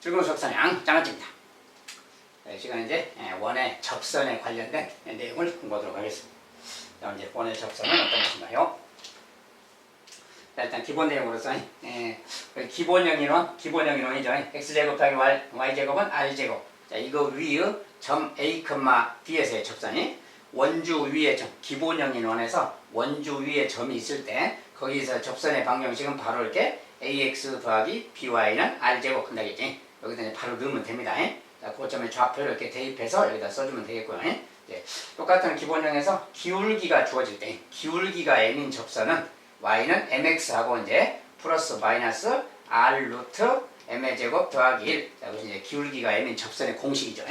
즐거운 수학사냥 장아찌입니다. 이 시간에 이제 원의 접선에 관련된 내용을 공부하도록 하겠습니다. 자, 이제 원의 접선은 어떤 것인가요? 자, 일단 기본 내용으로서 기본형 인원이죠. x제곱 더하기 y제곱은 r제곱. 자, 이거 위의 점 a, b에서의 접선이 원주 위에 점, 기본형 인원에서 원주 위에 점이 있을 때 거기서 접선의 방정식은 바로 이렇게 ax 더하기 by는 r제곱 한다겠지. 여기다 이제 바로 넣으면 됩니다. 자, 그 점의 좌표를 이렇게 대입해서 여기다 써주면 되겠고요. 이제 똑같은 기본형에서 기울기가 주어질 때 기울기가 m인 접선은 y는 mx하고 이제 플러스 마이너스 r 루트 m의 제곱 더하기 1. 자, 그것이 이제 기울기가 m인 접선의 공식이죠.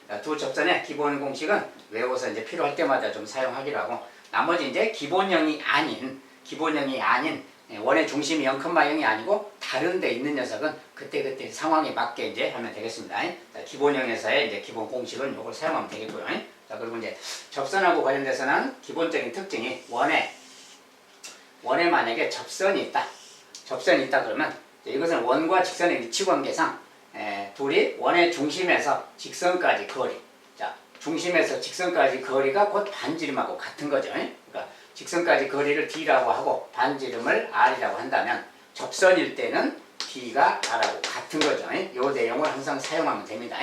자, 두 접선의 기본 공식은 외워서 이제 필요할 때마다 좀 사용하기로 하고, 나머지 이제 기본형이 아닌 원의 중심이 0,0이 아니고 다른 데 있는 녀석은 그때 상황에 맞게 이제 하면 되겠습니다. 자, 기본형에서의 이제 기본 공식은 이걸 사용하면 되겠고요. 자, 그리고 이제 접선하고 관련돼서는 기본적인 특징이 원에 만약에 접선이 있다 그러면 이것은 원과 직선의 위치 관계상 둘이 원의 중심에서 직선까지 거리, 자, 중심에서 직선까지 거리가 곧 반지름하고 같은 거죠. 그러니까 직선까지 거리를 d라고 하고 반지름을 r이라고 한다면 접선일 때는 d가 r하고 같은 거죠. 이 내용을 항상 사용하면 됩니다.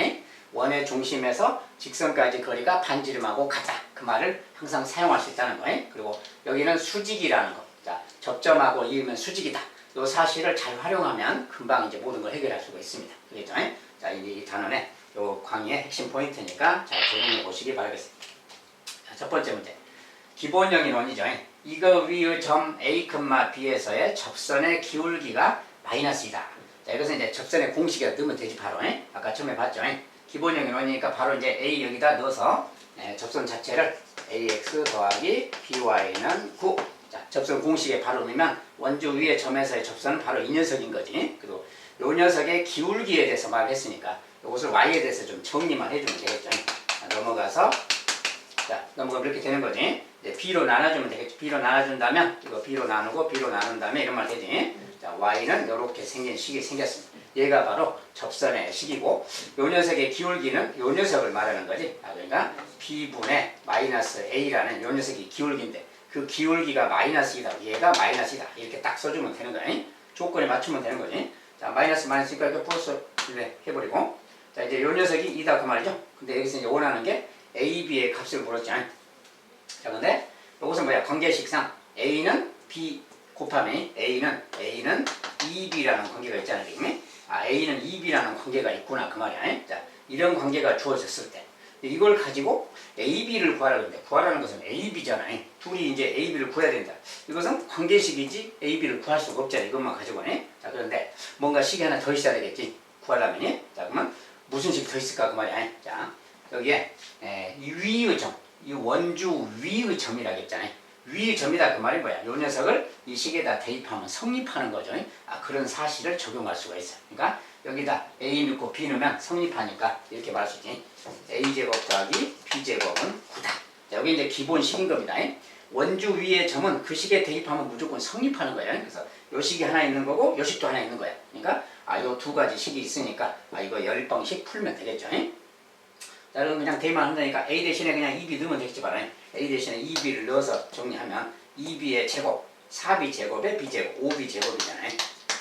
원의 중심에서 직선까지 거리가 반지름하고 같다. 그 말을 항상 사용할 수 있다는 거예요. 그리고 여기는 수직이라는 거. 자, 접점하고 이으면 수직이다. 이 사실을 잘 활용하면 금방 이제 모든 걸 해결할 수가 있습니다. 그렇죠? 자, 이 단원의 요 강의의 핵심 포인트니까 잘 적용해 보시기 바라겠습니다. 자, 첫 번째 문제. 기본형 인원이죠. 이거 위의 점 A, B에서의 접선의 기울기가 마이너스이다. 자, 이것은 이제 접선의 공식에 넣으면 되지 바로. 아까 처음에 봤죠. 기본형 인원이니까 바로 이제 A 여기다 넣어서 접선 자체를 AX 더하기 BY는 9. 자, 접선 공식에 바로 넣으면 원주 위의 점에서의 접선은 바로 이 녀석인 거지. 그리고 요 녀석의 기울기에 대해서 말을 했으니까 이것을 Y에 대해서 좀 정리만 해주면 되겠죠. 자, 넘어가면 이렇게 되는 거지. 이제 B로 나눠주면 되겠지. B로 나눠준다면 이거 B로 나누고 B로 나눈 다음에 이런 말 되지. 자, Y는 이렇게 생긴 식이 생겼습니다. 얘가 바로 접선의 식이고 요 녀석의 기울기는 요 녀석을 말하는 거지. 그러니까 B분의 마이너스 A라는 요 녀석이 기울기인데 그 기울기가 마이너스이다. 얘가 마이너스이다. 이렇게 딱 써주면 되는 거야. 조건에 맞추면 되는 거지. 자, 마이너스니까 이렇게 플러스 해버리고. 자, 이제 요 녀석이 2다 그 말이죠. 근데 여기서 이제 원하는 게 A, B의 값을 물었지. 자, 근데 이것은 뭐야? 관계식상 A는 B 곱하면 A는 2B라는 관계가 있잖아. 지금. A는 2B라는 관계가 있구나. 그 말이야. 자, 이런 관계가 주어졌을 때 이걸 가지고 AB를 구하라는데 구하라는 것은 AB잖아요. 둘이 이제 AB를 구해야 된다. 이것은 관계식이지 AB를 구할 수가 없잖아요. 이것만 가지고는. 자, 그런데 뭔가 식이 하나 더 있어야 되겠지. 구하려면. 자, 그러면 무슨 식이 더 있을까 그 말이야. 자, 여기에 이 위의 점, 이 원주 위의 점이라고 했잖아요. 위의 점이다 그 말이 뭐야? 요 녀석을 이 식에다 대입하면 성립하는 거죠. 그런 사실을 적용할 수가 있어. 그러니까 여기다 A 넣고 B 넣으면 성립하니까 이렇게 말할 수 있지. A제곱 더하기 B제곱은 9다. 자, 여기 이제 기본식인 겁니다. 원주 위의 점은 그 식에 대입하면 무조건 성립하는 거예요. 그래서 요 식이 하나 있는 거고 요 식도 하나 있는 거야. 그러니까 요 두 가지 식이 있으니까 이거 10방씩 풀면 되겠죠. 자, 그럼 그냥 대입만 한다니까 A 대신에 그냥 2B 넣으면 되겠지 말아요. A 대신에 2B를 넣어서 정리하면 2B의 제곱 4B 제곱에 B제곱 5B 제곱이잖아요.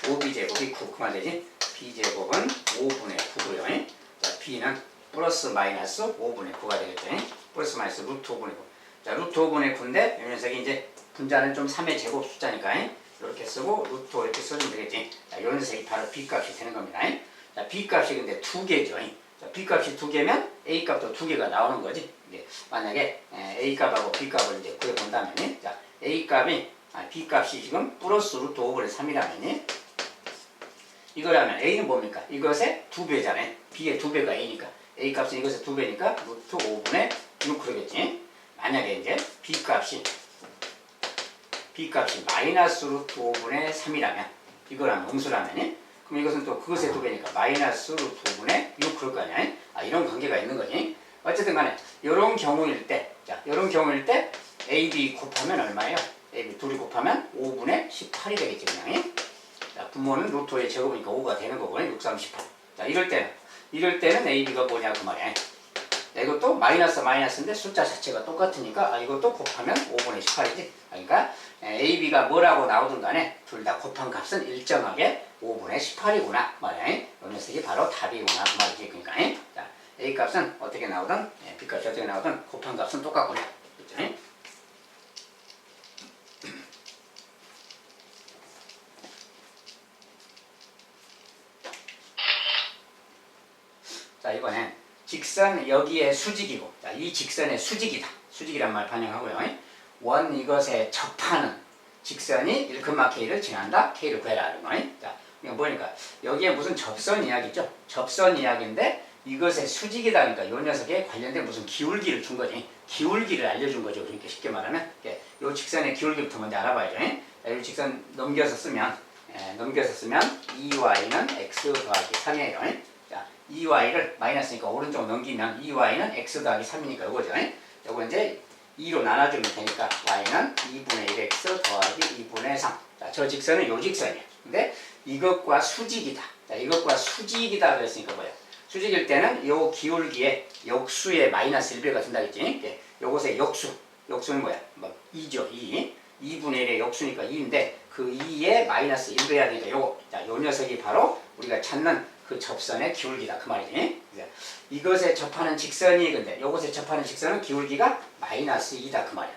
5B 제곱이 9 그만 되지. B제곱은 5분의 9고요. 자, B는 플러스 마이너스 5분의 9가 되겠죠. 플러스 마이너스 루트 5분의 9. 자, 루트 5분의 9인데 이 녀석이 이제 분자는 좀 3의 제곱 숫자니까 이렇게 쓰고 루트 5 이렇게 써주면 되겠지. 자, 이 녀석이 바로 B값이 되는 겁니다. 자, B값이 근데 2개죠. 자, B값이 2개면 A값도 2개가 나오는 거지. 이게 만약에 A값하고 B값을 이제 구해본다면, 자, B값이 지금 플러스 루트 5분의 3이라면, 이거라면 A는 뭡니까? 이것의 2배잖아요. B의 2배가 A니까. A값은 이것의 2배니까 루트 5분의 6 그러겠지. 만약에 이제 B값이 마이너스 루트 5분의 3이라면, 이거라면 음수라면, 그럼 이것은 또 그것의 2배니까 마이너스 루트 5분의 6 그럴 거 아니야? 이런 관계가 있는 거지. 어쨌든 간에 요런 경우일 때 AB 곱하면 얼마예요? AB 둘이 곱하면 5분의 18이 되겠지 그냥. 자, 분모는 루트 5의 제곱이니까 5가 되는 거고 6, 3, 18. 자, 자, 이럴 때는 AB가 뭐냐 그 말이야. 자, 이것도 마이너스인데 숫자 자체가 똑같으니까 이것도 곱하면 5분의 18이지. 그러니까 AB가 뭐라고 나오든 간에 둘 다 곱한 값은 일정하게 5분의 18이구나 그 말이야. 이 녀석이 바로 답이구나 그 말이지. 그러니까 자, A 값은 어떻게 나오든 B 값이 어떻게 나오든 곱한 값은 똑같구나. 그렇죠? 자, 이번엔 직선 여기에 수직이고, 자, 이 직선의 수직이다. 수직이란 말 반영하고요. 원 이것에 접하는 직선이 1,K를 지난다. K를 구해라. 이런 거. 자, 이거 뭐니까 여기에 무슨 접선 이야기죠. 접선 이야기인데 이것의 수직이다. 그러니까 이 녀석에 관련된 무슨 기울기를 준 거지. 기울기를 알려준 거죠. 그러니까 쉽게 말하면 이 직선의 기울기부터 먼저 알아봐야죠. 이 직선 넘겨서 쓰면 2y는 x 더하기 3이에요. 2y를 마이너스니까 오른쪽 넘기면 2y는 x 더하기 3이니까 이거죠. 이거 이제 2로 나눠주면 되니까 y는 2분의 1x 더하기 2분의 3. 자, 저 직선은 요 직선이에요. 근데 이것과 수직이다. 자, 이것과 수직이다 그랬으니까 뭐예요? 수직일 때는 요 기울기에 역수의 마이너스 1배가 된다 했지. 요것의 역수는 뭐야? 2죠. 2분의 1의 역수니까 2인데 그 2에 마이너스 1배야 되니까 요 녀석이 바로 우리가 찾는 그 접선의 기울기다 그 말이지. 이것에 접하는 직선이 근데 요것에 접하는 직선은 기울기가 마이너스 2다 그 말이야.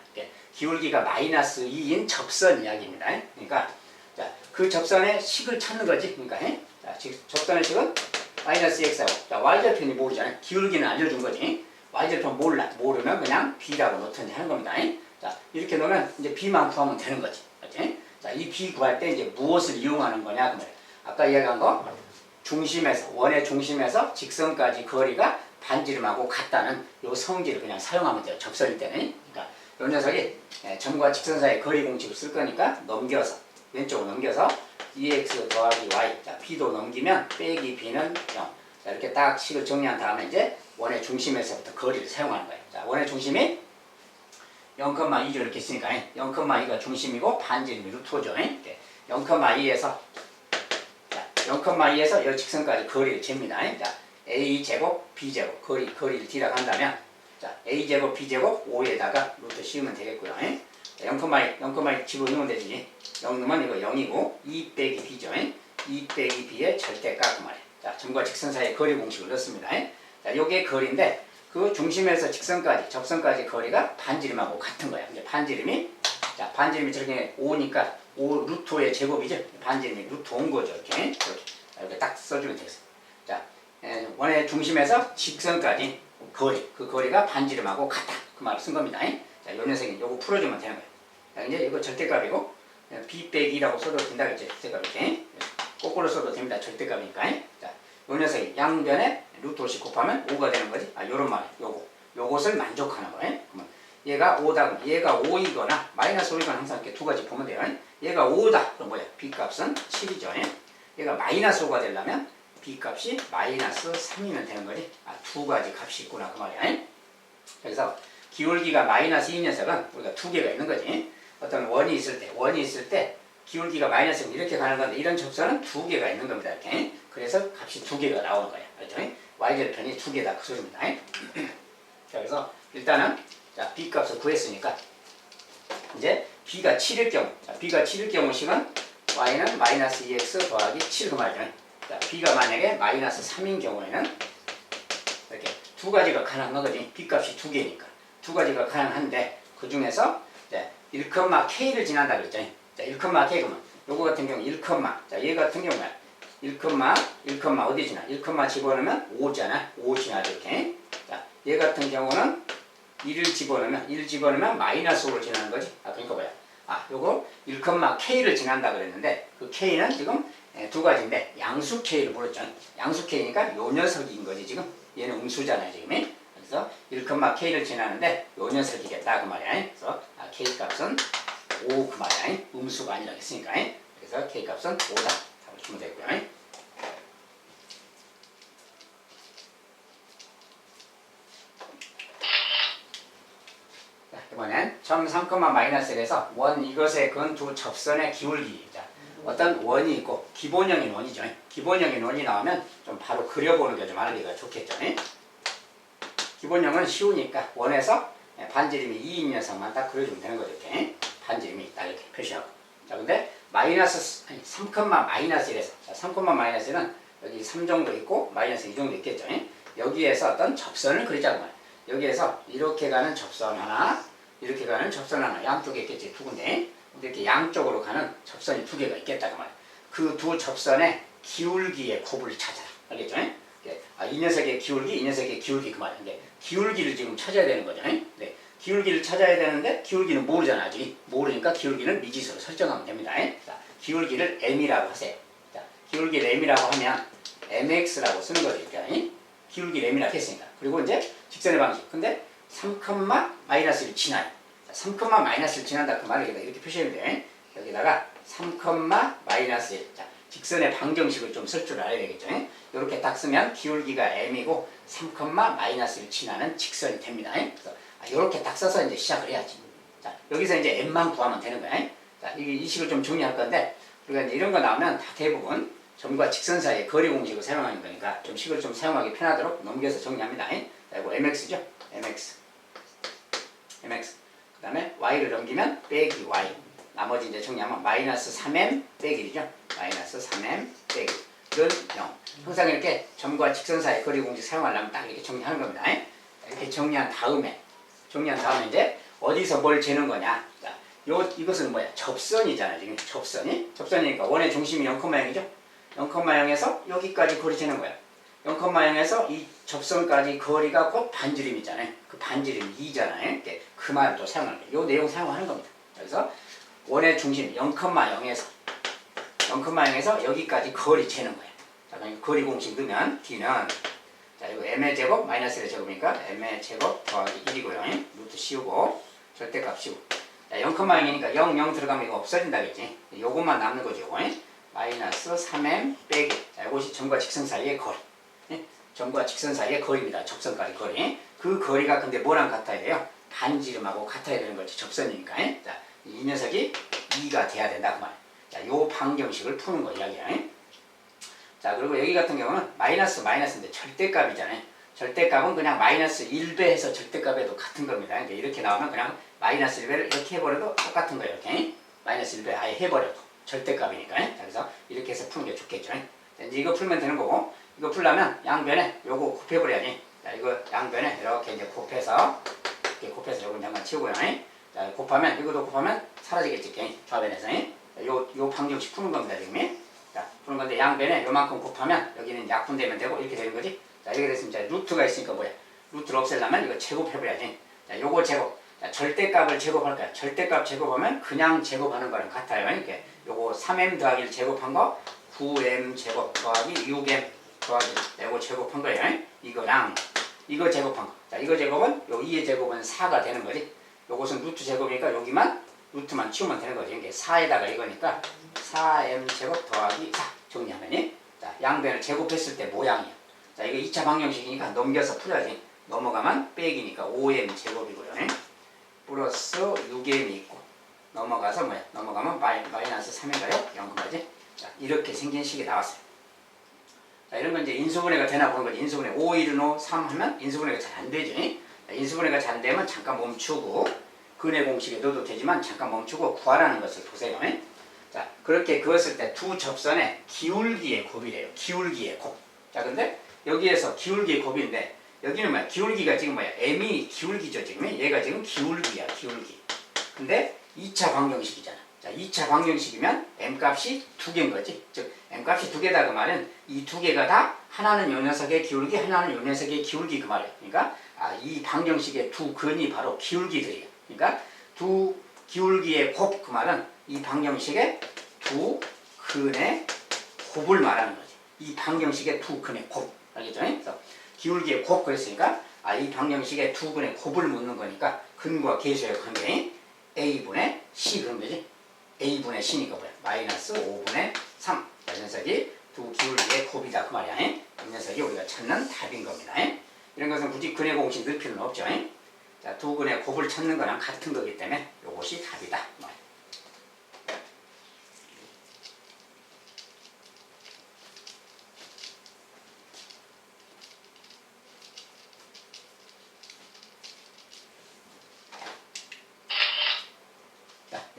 기울기가 마이너스 2인 접선 이야기입니다. 그러니까 자, 그 접선의 식을 찾는 거지. 그러니까 자, 접선의 식은 마이너스 x하고 자, y절편이 모르잖아요. 기울기는 알려준 거지. y절편 모르면 그냥 b라고 놓든지 하는 겁니다. 자, 이렇게 놓으면 이제 b만 구하면 되는 거지. 그렇지? 자, 이 b 구할 때 이제 무엇을 이용하는 거냐 그 말이야. 아까 이야기한 거 원의 중심에서 직선까지 거리가 반지름하고 같다는 요 성질을 그냥 사용하면 돼요. 접선일 때는. 그러니까 요 녀석이 점과 직선 사이의 거리 공식을 쓸 거니까 왼쪽으로 넘겨서 2x 더하기 y. 자, b도 넘기면 빼기 b는 0. 자, 이렇게 딱 식을 정리한 다음에 이제 원의 중심에서부터 거리를 사용하는 거예요. 자, 원의 중심이 0,2죠. 이렇게 있으니까 0,2가 중심이고 반지름이 루트죠. 0,2에서 0,2에서 이 직선까지 거리를 잽니다. 자, a제곱, b제곱, 거리를 디락 한다면, 자, a제곱, b제곱, 5에다가 루트 씌우면 되겠고요. 0,2 집어넣으면 되지. 0 넣으면 이거 0이고, 2 빼기 b죠. 2 빼기 b의 절대값 그 말이에요. 자, 점과 직선 사이의 거리 공식을 넣습니다. 자, 요게 거리인데, 그 중심에서 직선까지, 접선까지 거리가 반지름하고 같은 거야. 이제 반지름이 저렇게 5니까, 5 루트 5의 제곱이죠. 반지름이 루트 5인 거죠. 이렇게 딱 써주면 되겠어요. 자, 원의 중심에서 직선까지 그 거리가 반지름하고 같다. 그 말을 쓴 겁니다. 자, 요 녀석이 요거 풀어주면 되는 거예요. 자, 이제 이거 절대값이고, b 빼기 2라고 써도 된다겠죠. 절대값 이렇게. 거꾸로 써도 됩니다. 절대값이니까. 자, 요 녀석이 양변에 루트 5씩 곱하면 5가 되는 거지. 요런 말, 요것을 만족하는 거예요. 그러면 얘가 5다. 얘가 5이거나 마이너스 5이거나 항상 이렇게 두 가지 보면 돼요. 얘가 5다. 그럼 뭐야? b값은 7이죠. 얘가 마이너스 5가 되려면 b값이 마이너스 3이면 되는 거지. 두 가지 값이 있구나 그 말이야. 그래서 기울기가 마이너스 2인 녀석은 우리가 두 개가 있는 거지. 어떤 원이 있을 때 기울기가 마이너스 이렇게 가는 건데 이런 접선은 두 개가 있는 겁니다. 이렇게. 그래서 값이 두 개가 나오는 거야. 그렇죠? y절편이 두 개다 그 소리입니다. 자, 그래서 일단은 자, b 값을 구했으니까 이제 b가 7일 경우, 자, b가 7일 경우 식은 y는 마이너스 2x 더하기 7 그 말이죠. 자, b가 만약에 마이너스 3인 경우에는 이렇게 두 가지가 가능한 거거든요. b 값이 두 개니까 두 가지가 가능한데 그 중에서 1,k를 지난다 그랬죠. 자, 1,k 그러면 요거 같은 경우 1, 자, 얘 같은 경우는 1, 어디 지나? 1, 집어넣으면 5잖아. 5 지나죠. 이렇게. 자, 얘 같은 경우는 1을 집어넣으면 마이너스 5를 지나는 거지. 그러니까 뭐야? 요거 1,k를 지난다 그랬는데 그 k는 지금 두 가지인데 양수 k를 물었죠. 양수 k니까 요 녀석인 거지 지금. 얘는 음수잖아요 지금. 그래서 1,k를 지나는데 요 녀석이겠다 그 말이야. 그래서 k 값은 5 그 말이야. 음수가 아니라 했으니까. 그래서 k 값은 5다. 답을 주면 되고요. 이번엔 점 3,-1에서 원 이것에 근 두 접선의 기울기. 자, 어떤 원이 있고 기본형인 원이죠. 기본형의 논이 나오면 좀 바로 그려보는 게 좀 알기가 좋겠죠. 기본형은 쉬우니까 원에서 반지름이 2인 녀석만 딱 그려주면 되는 거죠. 이렇게 반지름이 딱 이렇게 표시하고. 자, 근데 마이너스 3, 마이너스 1에서, 자, 3, 마이너스 1은 여기 3 정도 있고 마이너스 2 정도 있겠죠. 여기에서 어떤 접선을 그리자고 말이에요. 여기에서 이렇게 가는 접선 하나, 이렇게 가는 접선 하나, 양쪽에 있겠지, 두 군데. 이렇게 양쪽으로 가는 접선이 두 개가 있겠다고 말이에요. 그 두 접선의 기울기의 곱을 찾아라. 알겠죠? 이 녀석의 기울기, 이 녀석의 기울기 그 말인데 기울기를 지금 찾아야 되는 거죠. 네. 기울기를 찾아야 되는데 기울기는 모르잖아. 아직 모르니까 기울기는 미지수로 설정하면 됩니다. 자, 기울기를 m이라고 하세요. 자, 기울기를 m이라고 하면 mx라고 쓰는 거죠. 이렇게. 기울기를 m이라고 했으니까. 그리고 이제 직선의 방식. 근데 3, 마이너스를 지나요. 자, 3, 마이너스를 지난다 그 말을 이렇게 표시하면 돼. 여기다가 3, 마이너스 1. 자, 직선의 방정식을 좀 쓸 줄 알아야 되겠죠. 이렇게 딱 쓰면 기울기가 m이고 3, 마이너스를 지나는 직선이 됩니다. 그래서 이렇게 딱 써서 이제 시작을 해야지. 자, 여기서 이제 m만 구하면 되는 거야. 자, 이 식을 좀 정리할 건데 우리가 이제 이런 거 나오면 다 대부분 점과 직선 사이의 거리 공식을 사용하는 거니까 좀 식을 좀 사용하기 편하도록 넘겨서 정리합니다. 자, 이거 mx죠. mx. 그 다음에 y를 넘기면 빼기 y. 나머지 이제 정리하면 마이너스 3m 빼기 1이죠. 마이너스 3m 빼기 1은 0. 항상 이렇게 점과 직선 사이 거리 공식 사용하려면 딱 이렇게 정리하는 겁니다. 이렇게 정리한 다음에 이제 어디서 뭘 재는 거냐. 자, 이것은 뭐야? 접선이잖아요. 지금 접선이니까 원의 중심이 0,0이죠. 0,0에서 여기까지 거리 재는 거야. 0,0에서 이 접선까지 거리가 곧 반지름이잖아요. 그 반지름이 2잖아요. 그 말을 또 사용하는 거예요. 이 내용 사용하는 겁니다. 그래서 원의 중심 0,0에서 여기까지 거리 재는 거예요. 자, 그럼 거리 공식 넣으면 D는 자, 이거 m의 제곱 마이너스 1의 제곱이니까 m의 제곱 더하기 1이고요. 루트 씌우고 절대값 씌우고. 자, 0,0이니까 0, 0 들어가면 이거 없어진다겠지. 요것만 남는 거죠. 요거. 마이너스 3m 빼기. 자, 이것이 점과 직선 사이의 거리. 점과 직선 사이의 거리입니다. 접선까지 거리. 그 거리가 근데 뭐랑 같아야 돼요? 반지름하고 같아야 되는 거지. 접선이니까. 자, 이 녀석이 2가 돼야 된다 그 말이에요. 자, 요 방정식을 푸는 거 이야기야. 자, 그리고 여기 같은 경우는 마이너스인데 절대값이잖아요. 절대값은 그냥 마이너스 1배 해서 절대값에도 같은 겁니다. 이렇게 나오면 그냥 마이너스 1배를 이렇게 해버려도 똑같은 거예요. 이렇게. 마이너스 1배 아예 해버려도 절대값이니까. 자, 그래서 이렇게 해서 푸는 게 좋겠죠. 자, 이제 이거 풀면 되는 거고, 이거 풀려면 양변에 요거 곱해버려야지. 자, 이거 양변에 이렇게 이제 곱해서 요거 잠깐 치우고요. 자, 곱하면 이것도 곱하면 사라지겠지. 좌변에서. 요 방정식 푸는 겁니다. 지금. 자, 푸는 건데 양변에 요만큼 곱하면 여기는 약분되면 되고 이렇게 되는 거지. 자, 이렇게 됐으면 자, 루트가 있으니까 뭐야? 루트를 없애려면 이거 제곱해버려야지. 자, 요거 제곱. 자, 절대값을 제곱할 거야. 절대값 제곱하면 그냥 제곱하는 거랑 같아요. 이렇게 요거 3m 더하기를 제곱한 거 9m 제곱 더하기 6m 더하기 요거 제곱한 거예요. 이거랑 이거 제곱한 거. 자, 이거 제곱은 요 2의 제곱은 4가 되는 거지. 요것은 루트 제곱이니까 여기만 루트만 치우면 되는 거죠. 이게 4에다가 이거니까 4m 제곱 더하기 4 정리하면 자, 양변을 제곱했을 때 모양이야. 자, 이거 2차 방정식이니까 넘겨서 풀어야지. 넘어가면 빼기니까 5m 제곱이고요. 플러스 6m이 있고 넘어가서 뭐야? 넘어가면 마이너스 3인가요? 0까지. 자, 이렇게 생긴 식이 나왔어요. 자, 이런 건 이제 인수분해가 되나 보는 거지. 인수분해 5, 1은 5, 3 하면 인수분해가 잘 안 되죠. 자, 인수분해가 잘 안 되면 잠깐 멈추고 근해 공식에 넣어도 되지만 잠깐 멈추고 구하라는 것을 보세요. 자, 그렇게 그었을 때 두 접선의 기울기의 곱이래요. 기울기의 곱. 자, 근데 여기에서 기울기의 곱인데 여기는 뭐야? 기울기가 지금 뭐야? m이 기울기죠. 지금 얘가 지금 기울기야. 기울기. 근데 2차 방정식이잖아. 자, 2차 방정식이면 m값이 두 개인 거지. 즉 m값이 두 개다 그 말은 이 두 개가 다 하나는 요 녀석의 기울기, 하나는 요 녀석의 기울기 그 말이에요. 그러니까 이 방정식의 두 근이 바로 기울기들이에요. 그러니까 두 기울기의 곱 그 말은 이 방정식의 두 근의 곱을 말하는 거지. 이 방정식의 두 근의 곱. 알겠죠? 그래서 기울기의 곱 그랬으니까 이 방정식의 두 근의 곱을 묻는 거니까 근과 계수의 관계 a분의 c 그런 거지. a분의 c니까 뭐야? 마이너스 5분의 3. 자, 이 녀석이 두 기울기의 곱이다 그 말이야. 이 녀석이 우리가 찾는 답인 겁니다. 이런 것은 굳이 근의 공식 넣을 필요는 없죠. 자, 두 근의 곱을 찾는 거랑 같은 거기 때문에 이것이 답이다.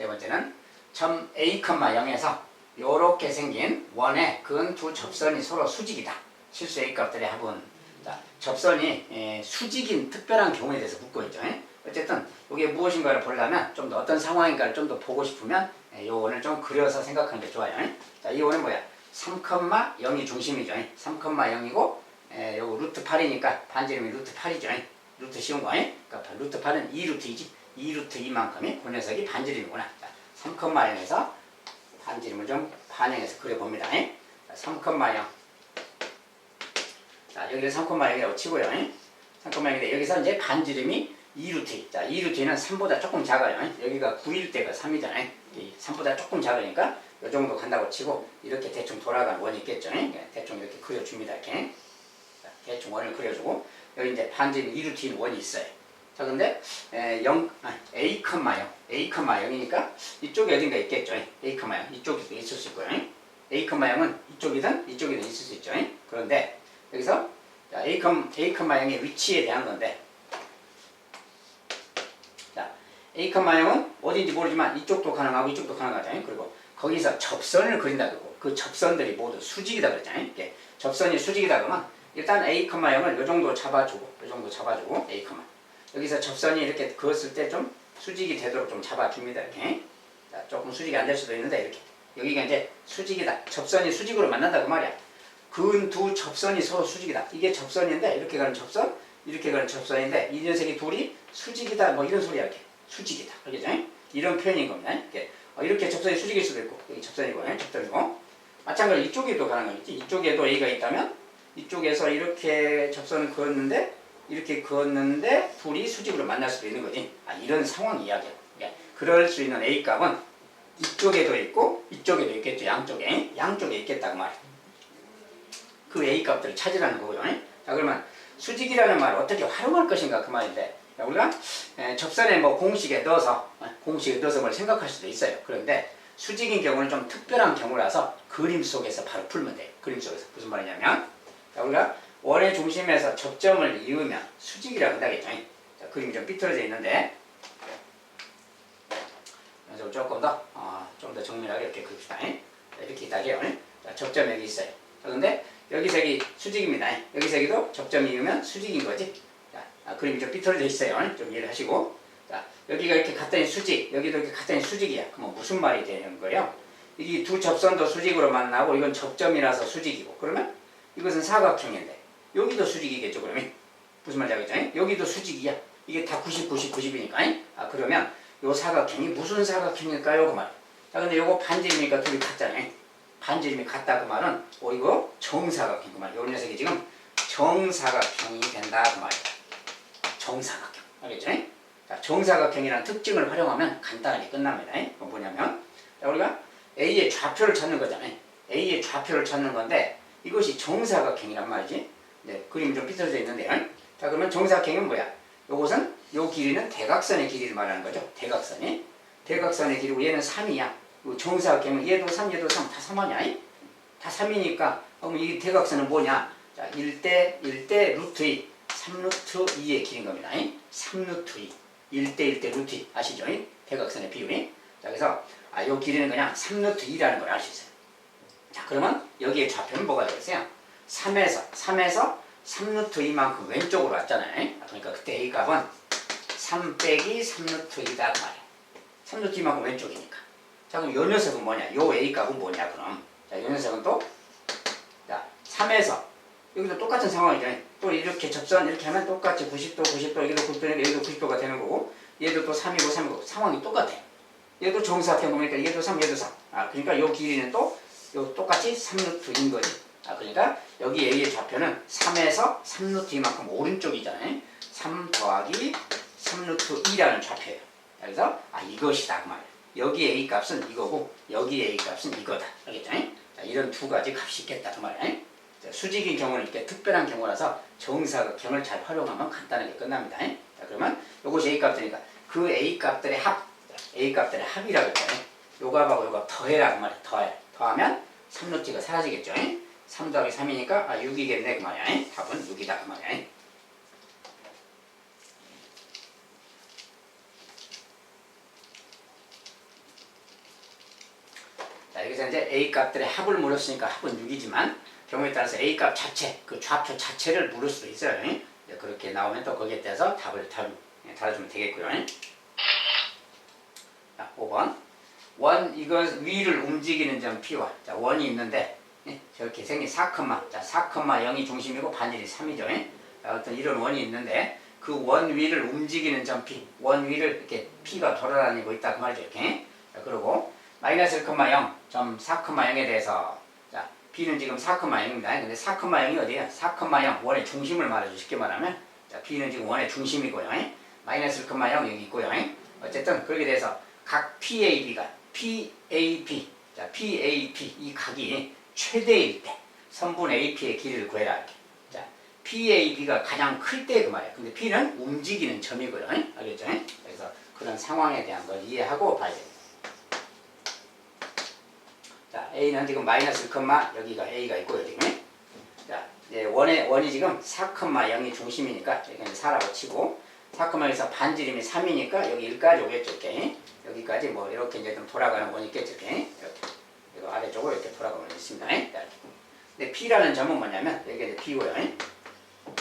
네 번째는 점 A, 0에서 요렇게 생긴 원의 근 두 접선이 서로 수직이다. 실수 A 값들의 합은. 자, 접선이 수직인 특별한 경우에 대해서 묻고 있죠. 어쨌든 이게 무엇인가를 보려면 좀 더 어떤 상황인가를 좀 더 보고 싶으면 이 원을 좀 그려서 생각하는 게 좋아요. 자, 이 원은 뭐야? 3,0이 중심이죠. 3,0이고 요 루트 8이니까 반지름이 루트 8이죠. 루트 쉬운 거. 그러니까 루트 8은 2루트이지. 2루트 2만큼이 그 녀석이 반지름이구나. 자, 3,0에서 반지름을 좀 반영해서 그려봅니다. 3,0. 자, 여기를 3,0이라고 치고요. 3,0인데 여기서 이제 반지름이 2루트. 자, 2루트는 3보다 조금 작아요. 여기가 9일 때가 3이잖아요. 3보다 조금 작으니까 이 정도 간다고 치고 이렇게 대충 돌아가는 원이 있겠죠. 대충 이렇게 그려줍니다. 이렇게. 자, 대충 원을 그려주고 여기 이제 반지름 2루트인 원이 있어요. 자, 근데 A, 0. A,0이니까 이쪽에 어딘가 있겠죠. A, 0. 이쪽에도 있을 수 있고요. A, 0은 이쪽이든 있을 수 있죠. 그런데 여기서 A, 0의 위치에 대한 건데, 자, A, 0은 어딘지 모르지만 이쪽도 가능하고 이쪽도 가능하잖아요. 그리고 거기서 접선을 그린다 그러고 그 접선들이 모두 수직이다 그랬잖아요. 이렇게 접선이 수직이다 그러면 일단 A, 0을 이 정도 잡아주고 A, 여기서 접선이 이렇게 그었을 때 좀 수직이 되도록 좀 잡아줍니다. 이렇게. 자, 조금 수직이 안 될 수도 있는데 이렇게. 여기가 이제 수직이다. 접선이 수직으로 만난다 그 말이야. 근 두 접선이 서로 수직이다. 이게 접선인데 이렇게 가는 접선, 이렇게 가는 접선인데 이 녀석이 둘이 수직이다. 뭐 이런 소리야. 이렇게. 수직이다. 알겠죠? 이런 표현인 겁니다. 이렇게 접선이 수직일 수도 있고 여기 접선이고 접선이고 마찬가지로 이쪽에도 가능한 거지. 이쪽에도 A가 있다면 이쪽에서 이렇게 접선을 그었는데 이렇게 그었는데 둘이 수직으로 만날 수도 있는 거지. 이런 상황 이야기야. 그럴 수 있는 A 값은 이쪽에도 있고 이쪽에도 있겠죠. 양쪽에 있겠다 그 말이야. 그 A 값들을 찾으라는 거고요. 자, 그러면 수직이라는 말을 어떻게 활용할 것인가 그 말인데, 우리가 접선에 뭐 공식에 넣어서 뭘 생각할 수도 있어요. 그런데 수직인 경우는 좀 특별한 경우라서 그림 속에서 바로 풀면 돼요. 그림 속에서 무슨 말이냐면, 자, 우리가 원의 중심에서 접점을 이으면 수직이라고 한다겠죠. 자, 그림이 좀 삐뚤어져 있는데 그래서 조금 더 좀 더 정밀하게 이렇게 그립시다. 이렇게 있다게요. 자, 접점 여기 있어요. 자, 근데 여기서 여기 수직입니다. 여기서 여기도 접점이 이으면 수직인 거지. 자, 그림이 좀 삐뚤어져 있어요. 좀 이해를 하시고. 자, 여기가 이렇게 갔더니 수직, 여기도 이렇게 갔더니 수직이야. 그럼 무슨 말이 되는 거예요? 이 두 접선도 수직으로 만나고 이건 접점이라서 수직이고, 그러면 이것은 사각형인데 여기도 수직이겠죠. 그러면 무슨 말인지 알겠죠? 여기도 수직이야. 이게 다 90, 90, 90이니까. 그러면 요 사각형이 무슨 사각형일까요? 그 말. 자, 근데 요거 반지름이니까 둘이 같잖아요. 반지름이 같다 그 말은 이거 정사각형 그 말. 요 녀석이 지금 정사각형이 된다 그 말이야. 정사각형. 알겠죠? 자, 정사각형이라는 특징을 활용하면 간단하게 끝납니다. 뭐냐면 자, 우리가 A의 좌표를 찾는 거잖아요. A의 좌표를 찾는 건데 이것이 정사각형이란 말이지. 네, 그림이 좀 삐뚤어져 있는데요. 자, 그러면 정사각형은 뭐야? 요것은 요 길이는 대각선의 길이를 말하는 거죠. 대각선의 길이고 얘는 3이야. 정사각형은 얘도 3, 얘도 3, 다 3하냐? 다 3이니까 그럼 이 대각선은 뭐냐? 자, 1대 루트 2, 3루트 2의 길인 겁니다. 3루트 2, 1대 루트 2 아시죠? 대각선의 비율이. 자, 그래서 요 길이는 그냥 3루트 2라는 걸 알 수 있어요. 자, 그러면 여기에 좌표는 뭐가 되겠어요? 3에서 3루트 2만큼 왼쪽으로 왔잖아요. 그러니까 그때 A 값은 3 빼기 3루트 2다 그 말이에요. 3루트 2만큼 왼쪽이니까. 자, 그럼 요 녀석은 뭐냐? 요 A 값은 뭐냐 그럼? 자, 요 녀석은 또 자, 3에서 여기도 똑같은 상황이죠. 또 이렇게 접선 이렇게 하면 똑같이 90도, 90도, 여기도 90도, 여기도 90도가 되는 거고 얘도 또 3이고 상황이 똑같아. 얘도 정사각형 보니까 얘도 3, 얘도 3. 그러니까 요 길이는 또 요 똑같이 3루트인 거지. 그러니까 여기 A의 좌표는 3에서 3루트 2만큼 오른쪽이잖아요. 3 더하기 3루트 2라는 좌표예요. 그래서 이것이다 그 말이에요. 여기 A 값은 이거고 여기 A 값은 이거다. 알겠죠? 자, 이런 두 가지 값이 있겠다 그 말이에요. 수직인 경우는 이렇게 특별한 경우라서 정사각형을 잘 활용하면 간단하게 끝납니다. 자, 그러면 이것이 A 값이니까 그 A 값들의 합이라고 했잖아요. 요 값하고 요 값 더해라 그 말이에요. 더하면 3루트가 사라지겠죠. 3 더하기 3이니까 6이겠네 그 말이야. 답은 6이다 그 말이야. A 값들의 합을 물었으니까 합은 6이지만 경우에 따라서 A 값 자체, 그 좌표 자체를 물을 수도 있어요. 그렇게 나오면 또 거기에 따라서 답을 달아주면 되겠고요. 자, 5번. 이거 위를 움직이는 점 P와 자, 원이 있는데 저렇게 생긴 4,0이 중심이고 반지름이 3이죠. 어떤 이런 원이 있는데 그 원 위를 움직이는 점 P, 원 위를 이렇게 P가 돌아다니고 있다 그 말이죠. 이렇게. 자, 그리고 마이너스 1,0, 점 4,0에 대해서 자, B는 지금 4,0입니다. 근데 4,0이 어디예요? 4,0 원의 중심을 말해줘. 쉽게 말하면 자, B는 지금 원의 중심이고요. 마이너스 1,0 여기 있고요. 어쨌든 그렇게 돼서 각 PAB가 PAB, 자, PAB 이 각이 최대일 때 선분 AP의 길이를 구해라. 이렇게. 자, PAB가 가장 클 때 그 말이에요. 근데 P는 움직이는 점이고요. 알겠죠? 그래서 그런 상황에 대한 걸 이해하고 봐야 됩니다. 자, A는 지금 마이너스 1, 여기가 A가 있고요. 지금. 자, 이제 원이 지금 4,0이 중심이니까 여기 4라고 치고 4,0에서 반지름이 3이니까 여기 1까지 오겠죠. 이렇게. 여기까지 뭐 이렇게 이제 좀 돌아가는 원이 있겠죠. 이렇게. 이거 아래쪽으로 이렇게 돌아가는 원이 있습니다. 근데 P라는 점은 뭐냐면 여기가 이제 P고요.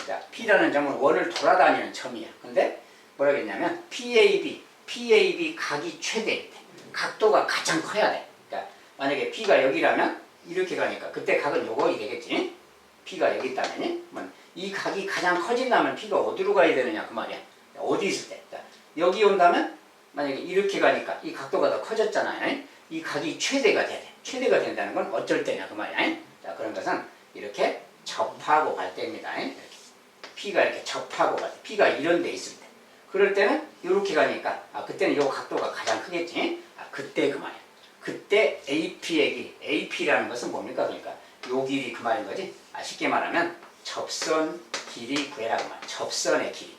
자, P라는 점은 원을 돌아다니는 점이야. 근데 뭐라고 했냐면 PAB 각이 최대일 때 각도가 가장 커야 돼. 그러니까 만약에 P가 여기라면 이렇게 가니까 그때 각은 요거이 되겠지. P가 여기 있다면 이 각이 가장 커진다면 P가 어디로 가야 되느냐 그 말이야. 어디 있을 때. 자, 여기 온다면 만약에 이렇게 가니까 이 각도가 더 커졌잖아요. 이 각이 최대가 돼야 돼. 최대가 된다는 건 어쩔 때냐 그 말이야. 자, 그런 것은 이렇게 접하고 갈 때입니다. 이렇게. P가 이렇게 접하고 갈 때. P가 이런 데 있을 때. 그럴 때는 이렇게 가니까 그때는 이 각도가 가장 크겠지. 그때 그 말이야. 그때 AP의 길이. AP라는 것은 뭡니까? 그러니까 요 길이 그 말인 거지. 쉽게 말하면 접선 길이 구해라 그 말. 접선의 길이.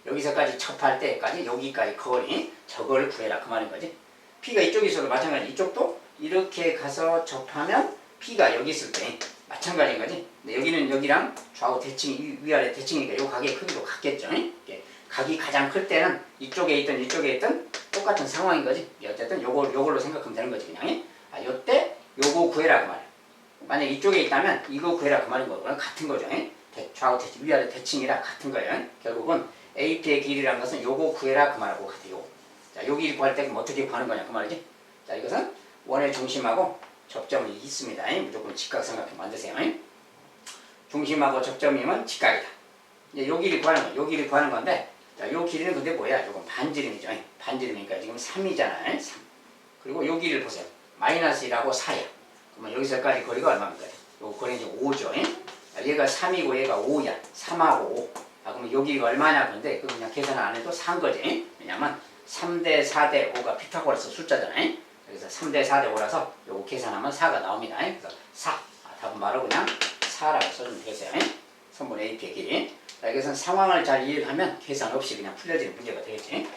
여기서까지 접할 때까지 여기까지 거리 저걸 구해라 그 말인 거지. P가 이쪽에 있어도 마찬가지. 이쪽도 이렇게 가서 접하면 P가 여기 있을 때 마찬가지인 거지. 근데 여기는 여기랑 좌우 대칭 위아래 대칭이니까 요 각의 크기도 같겠죠. 각이 가장 클 때는 이쪽에 있든 똑같은 상황인 거지. 어쨌든 요걸로 생각하면 되는 거지 그냥. 요때 요거 구해라 그 말이야. 만약 이쪽에 있다면 이거 구해라 그 말인 거고 같은 거죠. 좌우 대칭 위아래 대칭이라 같은 거예요. 결국은 AP의 길이라는 것은 요거 구해라 그 말하고 같아요. 자, 요 길이 구할 때 그럼 어떻게 구하는 거냐 그 말이지. 자, 이것은 원의 중심하고 접점이 있습니다. 무조건 직각삼각형 만드세요. 중심하고 접점이면 직각이다. 이제 요 길이 구하는 거야. 요 길이 구하는 건데 자, 요 길이는 근데 뭐야? 요건 반지름이죠. 반지름이니까 지금 3이잖아요. 3. 그리고 요 길이를 보세요. 마이너스 1하고 4야. 그러면 여기서까지 거리가 얼마입니까? 요 거리는 이제 5죠. 얘가 3이고 얘가 5야. 3하고 5. 그러면 여기가 얼마냐? 근데 그거 그냥 계산 안 해도 산 거지. 왜냐면 3대 4대 5가 피타고라스 숫자잖아요. 그래서 3대 4대 5라서 요거 계산하면 4가 나옵니다. 그래서 4. 답은 바로 그냥 4라고 써주면 되겠어요. 선분 AP의 길이. 자, 여기서는 상황을 잘 이해하면 계산 없이 그냥 풀려지는 문제가 되겠지.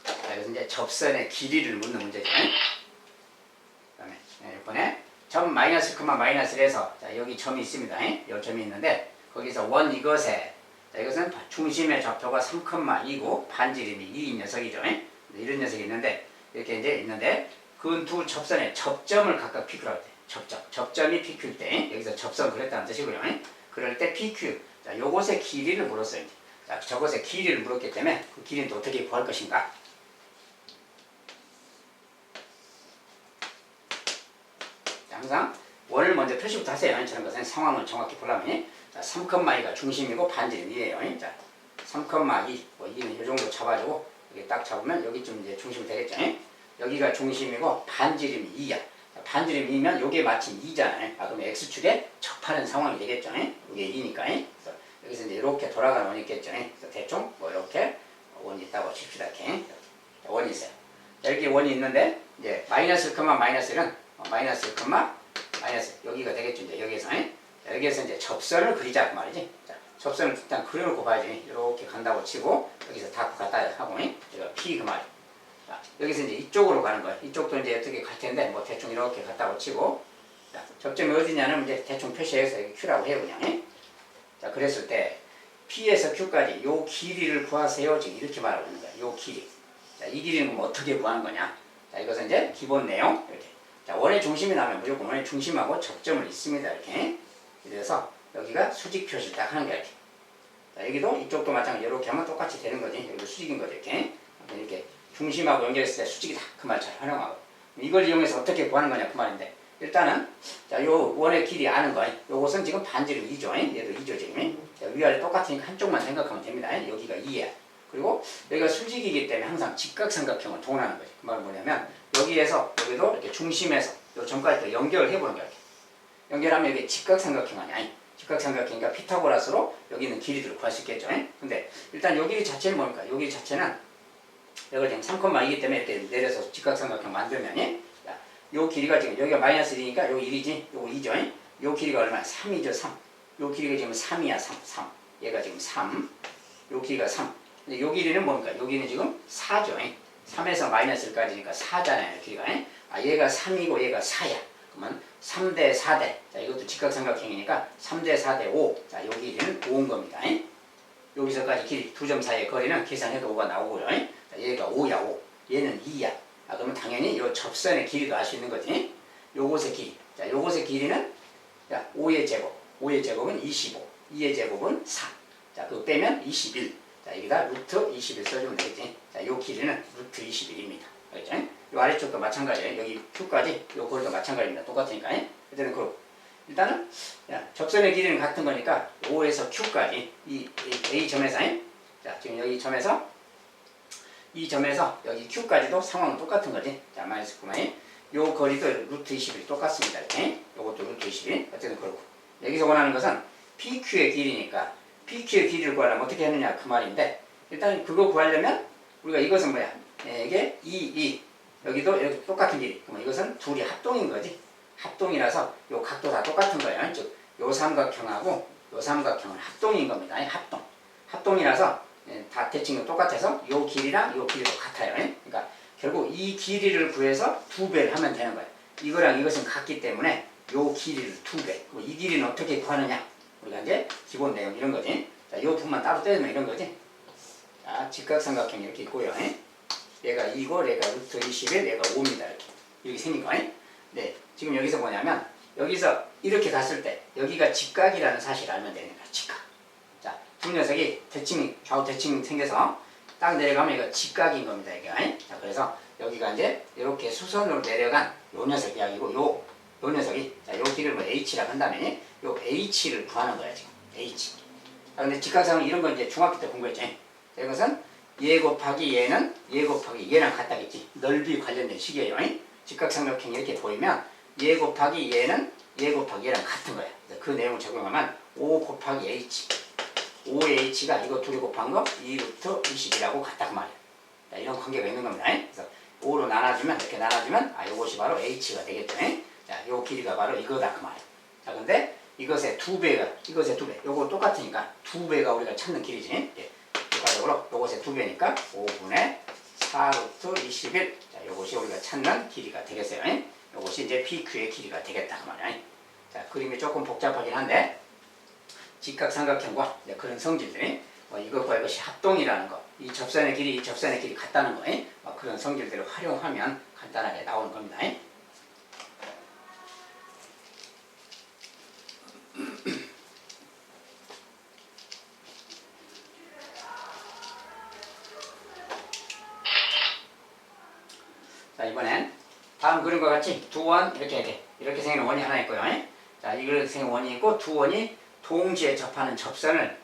자, 여기서 이제 접선의 길이를 묻는 문제죠. 그 다음에 이번에 점 마이너스 콤마 마이너스를 해서 자, 여기 점이 있습니다. 이 점이 있는데 거기서 원 이것에 자, 이것은 중심의 좌표가 3,2고 반지름이 2인 녀석이죠. 이런 녀석이 있는데 이렇게 이제 있는데 그 두 접선의 접점을 각각 Pq라고 돼. 접점이 PQ일 때 여기서 접선 그랬다는 뜻이고요. 그럴 때 PQ 자, 요것의 길이를 물었어요. 자, 저것의 길이를 물었기 때문에 그 길이는 또 어떻게 구할 것인가? 항상 원을 먼저 표시부터 하세요. 저런 것은 상황을 정확히 보려면 자, 3,2가 중심이고 반지름 2예요. 자, 3,2 뭐 2는 이 정도 잡아주고 여기 딱 잡으면 여기쯤 이제 중심이 되겠죠. 여기가 중심이고 반지름이 2야. 반지름 2면 요게 마침 2잖아요. 그럼 X축에 접하는 상황이 되겠죠. 이게 2니까. 그래서 여기서 이제 이렇게 돌아가는 원이 있겠죠. 그래서 대충 뭐 이렇게 원이 있다고 칩시다. 이렇게 원이 있어요. 자, 이렇게 원이 있는데 이제 마이너스 1, 마이너스는 마이너스 1, 마이너스 여기가 되겠죠. 이제 여기에서 여기에서 이제 접선을 그리자 그 말이지. 자, 접선을 일단 그려놓고 봐야지. 이렇게 간다고 치고 여기서 다 갖다 하고 제가 P 그 말이. 자, 여기서 이제 이쪽으로 가는 거예요. 이쪽도 이제 어떻게 갈 텐데 뭐 대충 이렇게 갔다고 치고 자, 접점이 어디냐면 이제 대충 표시해서 여기 Q라고 해요 그냥. 자, 그랬을 때 P에서 Q까지 요 길이를 구하세요. 지금 이렇게 말하고 있는 거야. 요 길이. 자, 이 길이는 그럼 어떻게 구하는 거냐? 자, 이것은 이제 기본 내용 이렇게. 자, 원의 중심이 나면 무조건 원의 중심하고 접점을 있습니다. 이렇게. 그래서 여기가 수직 표시를 딱 하는 거야. 이렇게. 자, 여기도 이쪽도 마찬가지로 이렇게 하면 똑같이 되는 거지. 여기도 수직인 거죠. 이렇게 중심하고 연결했을 때 수직이다. 그 말 잘 활용하고. 이걸 이용해서 어떻게 구하는 거냐 그 말인데, 일단은 자, 요 원의 길이 아는 거, 요것은 지금 반지름 2죠. 얘도 2죠 지금. 자, 위아래 똑같으니까 한쪽만 생각하면 됩니다. 여기가 2야. 그리고 여기가 수직이기 때문에 항상 직각삼각형을 동원하는 거지. 그 말은 뭐냐면 여기에서 여기도 이렇게 중심에서 요 점까지 연결을 해보는 거야. 이렇게. 연결하면 여기 직각삼각형 아니야. 직각삼각형이니까 피타고라스로 여기 있는 길이들을 구할 수 있겠죠. 근데 일단 요 길이 자체는 뭡니까? 요 길이 자체는 여기 지금 3,2이기 때문에 이렇게 내려서 직각삼각형 만들면, 요 길이가 지금 여기가 마이너스 1이니까 요 1이지, 요거 2죠. 요 길이가 얼마야? 3이죠, 3. 요 길이가 지금 3이야, 3. 얘가 지금 3. 요 길이가 3. 근데 요 길이는 뭡니까? 요 길이는 지금 4죠. 3에서 마이너스 1까지니까 4잖아요, 길이가. 얘가 3이고 얘가 4야. 그러면 3대 4대. 자, 이것도 직각삼각형이니까 3대 4대 5. 자, 요 길이는 5인 겁니다. 여기서까지 길이, 두 점 사이의 거리는 계산해도 5가 나오고요. 자, 얘가 5야, 5. 얘는 2야. 그러면 당연히 요 접선의 길이도 알 수 있는 거지. 요것의 길이. 자, 요것의 길이는, 자, 5의 제곱. 5의 제곱은 25. 2의 제곱은 4. 자, 그거 빼면 21. 자, 여기다 루트 21 써주면 되겠지. 자, 요 길이는 루트 21입니다. 알겠죠? 요 아래쪽도 마찬가지예요. 여기 Q까지, 요 거리도 마찬가지입니다. 똑같으니까. 그때는 그렇고. 일단은, 야, 접선의 길이는 같은 거니까 5에서 Q까지, 이 A점에서, 자, 지금 여기 점에서, 이 점에서 여기 Q까지도 상황은 똑같은 거지. 자, 마이너스 9만. 요 거리도 루트 21 똑같습니다. 이렇게. 요것도 루트 21. 어쨌든 그렇고. 여기서 원하는 것은 PQ의 길이니까, PQ의 길이를 구하려면 어떻게 하느냐 그 말인데, 일단 그거 구하려면 우리가 이것은 뭐야? 이게 2. 여기도 이렇게 똑같은 길이. 그러면 이것은 둘이 합동인 거지. 합동이라서 요 각도 다 똑같은 거예요. 즉, 요 삼각형하고 요 삼각형은 합동인 겁니다. 합동. 합동이라서 다 대칭도 똑같아서 요 길이랑 요 길이도 같아요. 그러니까 결국 이 길이를 구해서 2배를 하면 되는 거예요. 이거랑 이것은 같기 때문에 요 길이를 2배. 이 길이는 어떻게 구하느냐? 우리가 이제 기본 내용 이런 거지. 자, 요 부분만 따로 떼면 이런 거지. 자, 직각삼각형이 이렇게 있고요. 얘가 2고 얘가 루트 21, 얘가 5입니다. 이렇게 생긴 거. 네, 지금 여기서 뭐냐면 여기서 이렇게 갔을 때 여기가 직각이라는 사실을 알면 되는 거야. 직각. 자, 두 녀석이 대칭, 좌우 대칭 생겨서 딱 내려가면 이거 직각인 겁니다. 이게. 자, 그래서 여기가 이제 이렇게 수선으로 내려간 요 녀석 이야기고 요 녀석이, 자, 요 길을 뭐 H라고 한다면 요 H를 구하는 거야. 지금 H. 자, 근데 직각상은 이런 거 이제 중학교 때 공부했죠. 자, 이것은 얘 곱하기 얘는 얘 곱하기 얘랑 같다겠지. 넓이 관련된 식이에요. 직각삼각형이 이렇게 보이면 얘 곱하기 얘는 얘 곱하기 얘랑 같은 거야. 그 내용을 적용하면 5 곱하기 H. 5H가 이거 둘이 곱한 거 2루트 20이라고 같다 그 말이야. 자, 이런 관계가 있는 겁니다. 그래서 5로 나눠주면, 이렇게 나눠주면, 요것이 바로 H가 되겠죠. 자, 요 길이가 바로 이거다 그 말이야. 자, 근데 이것의 2배가, 이것의 2배. 요거 똑같으니까 2배가 우리가 찾는 길이지. 결과적으로 요것의 2배니까 5분의 4루트 21. 자, 요것이 우리가 찾는 길이가 되겠어요. 요것이 이제 PQ의 길이가 되겠다 그 말이야. 자, 그림이 조금 복잡하긴 한데, 직각삼각형과 그런 성질들이 이것과 이것이 합동이라는 거, 이 접선의 길이 이 접선의 길이 같다는 거, 그런 성질들을 활용하면 간단하게 나오는 겁니다. 자, 이번엔 다음 그림과 같이 두 원 이렇게 생긴 원이 하나 있고요. 자, 이렇게 생긴 원이 있고 두 원이 동시에 접하는 접선을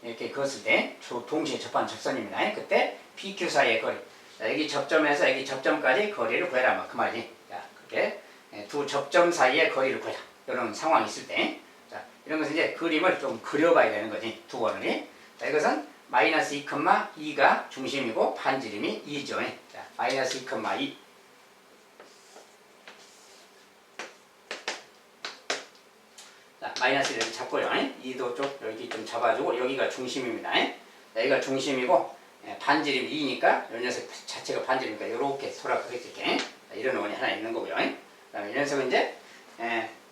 이렇게 그었을 때 동시에 접하는 접선입니다. 그때 PQ 사이의 거리. 자, 여기 접점에서 여기 접점까지 거리를 구해라. 그 말이지. 자, 그렇게 두 접점 사이의 거리를 구해라. 이런 상황이 있을 때. 자, 이런 것은 이제 그림을 좀 그려봐야 되는 거지. 두 원을. 자, 이것은 마이너스 2,2가 중심이고 반지름이 2죠. 자, 마이너스 2,2. 마이너스 1을 잡고요. 2도 쪽 여기 좀 잡아주고 여기가 중심입니다. 여기가 중심이고 반지름 2니까 이 녀석 자체가 반지름이니까 이렇게 돌아가겠지. 이런 원이 하나 있는 거고요. 이 녀석은 이제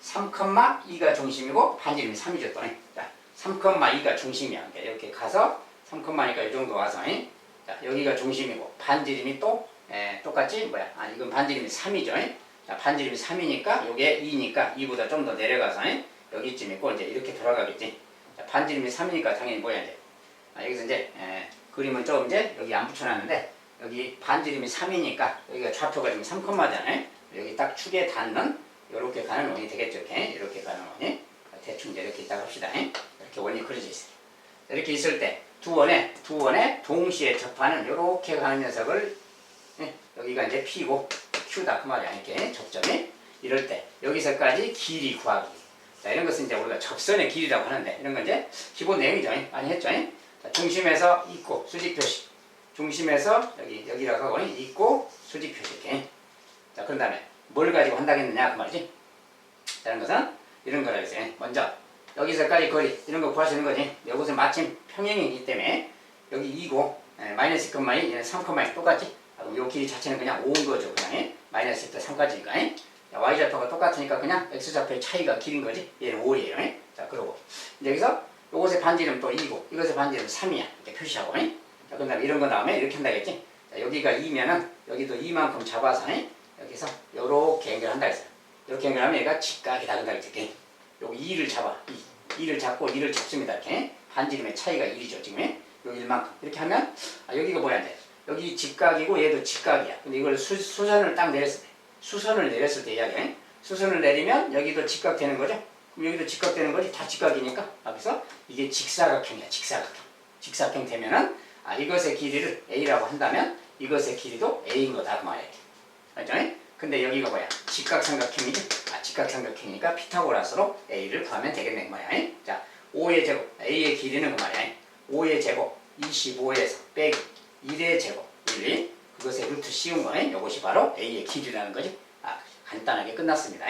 3,2가 중심이고 반지름이 3이죠. 또. 자, 3,2가 중심이야. 이렇게 가서 3,2니까 이 정도 와서 자, 여기가 중심이고 반지름이 또 똑같지? 뭐야? 아, 이건 반지름이 3이죠. 자, 반지름이 3이니까 요게 2니까 2보다 좀 더 내려가서 여기쯤 있고 이제 이렇게 돌아가겠지. 자, 반지름이 3이니까 당연히 뭐야 이제 여기서 이제 그림은 좀 이제 여기 안 붙여놨는데 여기 반지름이 3이니까 여기가 좌표가 지금 3잖아요. 여기 딱 축에 닿는 이렇게 가는 원이 되겠죠. 이렇게 가는 원이 대충 이제 이렇게 있다고 합시다. 이렇게 원이 그려져 있어요. 이렇게 있을 때 두 원에 동시에 접하는 이렇게 가는 녀석을 여기가 이제 P고 Q다 그 말이야. 이렇게 접점이 이럴 때 여기서까지 길이 구하기. 자, 이런 것은 이제 우리가 접선의 길이라고 하는데 이런 건 이제 기본 내용이죠. 많이 했죠. 자, 중심에서 있고 수직 표시. 중심에서 여기라고 하고 있고 수직 표시 이렇게. 자, 그런 다음에 뭘 가지고 한다겠느냐 그 말이지. 다른 것은 이런 거라 했어요. 먼저 여기서까지 거리 이런 거 구하시는 거지. 이것은 마침 평행이기 때문에 여기 2고 마이너스 2,2 얘는 3,2 똑같지. 이 길이 자체는 그냥 5인 거죠. 그냥 마이너스 2부터 3까지니까. y좌표가 똑같으니까 그냥 x좌표의 차이가 길인 거지. 얘는 5예요. 자, 그러고 여기서 이것의 반지름 또 2고 이것의 반지름 3이야. 이렇게 표시하고. 자, 그 다음에 이런 거 나오면 이렇게 한다겠지. 자, 여기가 2면은 여기도 2만큼 잡아서 여기서 요렇게 연결한다 했어요. 이렇게 연결하면 얘가 직각이다 그런다 했지. 여기 2를 잡아. 2를 잡고 2를 잡습니다. 이렇게. 반지름의 차이가 1이죠. 지금 요 1만큼. 이렇게 하면 여기가 뭐야 이제. 여기 직각이고 얘도 직각이야. 근데 이걸 수선을 딱 내렸을 때. 수선을 내렸을 때 이야기해. 수선을 내리면 여기도 직각 되는 거죠. 그럼 여기도 직각 되는 거지. 다 직각이니까. 그래서 이게 직사각형이야. 직사각형. 직사각형 되면은 이것의 길이를 A라고 한다면 이것의 길이도 A인 거다 그 말이야. 알죠? 근데 여기가 뭐야? 직각삼각형이지? 직각삼각형이니까 피타고라스로 A를 구하면 되겠네 그 말이야. 자, 5의 제곱, A의 길이는 그 말이야. 5의 제곱, 25에서 빼기 1의 제곱, 1, 그것의 루트 씌운 거네. 이것이 바로 A의 길이라는 거지. 간단하게 끝났습니다.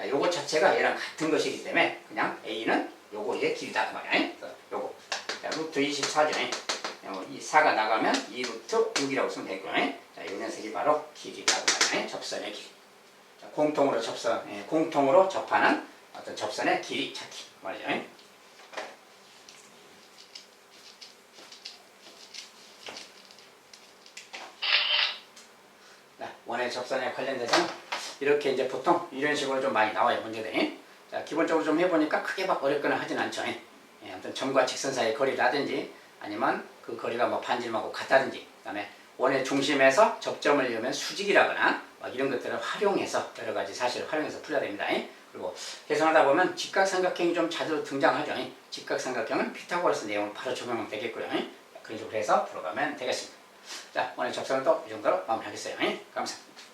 요거 자체가 얘랑 같은 것이기 때문에 그냥 A는 요거의 길이다 그 말이야. 요거. 자, 루트 24죠. 이 4가 나가면 2루트 6이라고 쓰면 되고요. 자, 이 녀석이 바로 길이다 그 말이야. 접선의 길이. 자, 공통으로 접하는 어떤 접선의 길이 찾기 그 말이죠. 원의 접선에 관련돼서는 이렇게 이제 보통 이런 식으로 좀 많이 나와요 문제들이. 자, 기본적으로 좀 해보니까 크게 막 어렵거나 하진 않죠. 아무튼 점과 직선 사이의 거리라든지 아니면 그 거리가 뭐 반지름하고 같다든지, 그 다음에 원의 중심에서 접점을 이루면 수직이라거나 막 이런 것들을 활용해서 여러 가지 사실을 활용해서 풀어야 됩니다. 그리고 계산하다 보면 직각삼각형이 좀 자주 등장하죠. 직각삼각형은 피타고라스 내용을 바로 적용하면 되겠고요. 그런 식으로 해서 풀어가면 되겠습니다. 자, 오늘 접선은 또 이 정도로 마무리하겠어요. 감사합니다.